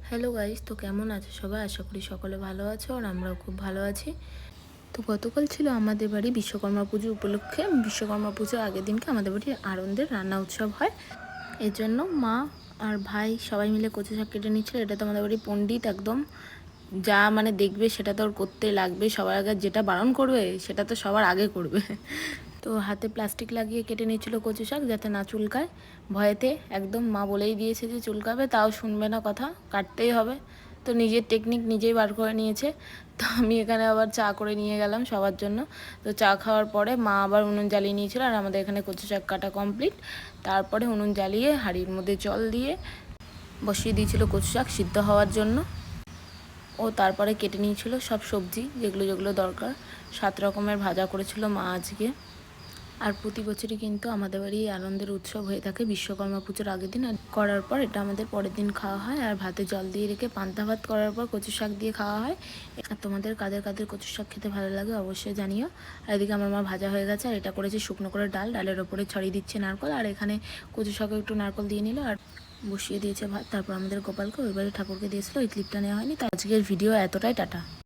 Hello guys, তো কেমন আছো সবাই? আশা করি সকলে ভালো আছো আর আমরাও খুব ভালো আছি। তো গতকাল ছিল আমাদের বাড়ি বিশ্বকর্মা পুজো উপলক্ষে। বিশ্বকর্মা পুজোর আগের দিনকে আমাদের বাড়ি আনন্দের রান্না উৎসব হয়। এর জন্য মা আর ভাই সবাই মিলে কচু শাক কেটে নিচ্ছিল। এটা তো আমাদের বাড়ি পণ্ডিত একদম, যা মানে দেখবে সেটা তো ওর করতে লাগবে। সবার আগে যেটা বারণ করবে সেটা তো সবার আগে করবে। তো হাতে প্লাস্টিক লাগিয়ে কেটে নিচ্ছিল কচু শাক যাতে না চুলকায়। ভয়েতে একদম মা বলেই দিয়েছে যে চুলকাবে, তাও শুনবে না কথা, কাটতেই হবে। তো নিজের টেকনিক নিজেই বার করে নিয়েছে। তো আমি এখানে আবার চা করে নিয়ে গেলাম সবার জন্য। তো চা খাওয়ার পরে মা আবার উনুন জ্বালিয়ে নিয়েছিল আর আমাদের এখানে কচু শাক কাটা কমপ্লিট। তারপরে উনুন জ্বালিয়ে হাঁড়ির মধ্যে জল দিয়ে বসিয়ে দিয়েছিল কচু শাক সিদ্ধ হওয়ার জন্য। ও তারপরে কেটে নিয়েছিল সব সবজি যেগুলো যেগুলো দরকার। 7 রকমের ভাজা করেছিল মা আজকে। আর প্রতি বছরই কিন্তু আমাদের বাড়ি আনন্দের উৎসব হয়ে থাকে বিশ্বকর্মা পুজোর আগের দিন। আর করার পর এটা আমাদের পরের দিন খাওয়া হয়। আর ভাতে জল দিয়ে রেখে পান্তা ভাত করার পর কচু শাক দিয়ে খাওয়া হয়। আর তোমাদের কাদের কাদের কচু শাক খেতে ভালো লাগে অবশ্যই জানিও। আর এদিকে আমার মা ভাজা হয়ে গেছে আর এটা করেছে শুকনো করে ডাল, ডালের ওপরে ছড়িয়ে দিচ্ছে নারকল। আর এখানে কচু শাকে একটু নারকল দিয়ে নিল আর বসিয়ে দিয়েছে ভাত। তারপর আমাদের গোপালকে ওই বাড়ি ঠাকুরকে দিয়েছিল, ওই ক্লিপটা নেওয়া হয়নি। তো আজকের ভিডিও এতটাই, টাটা।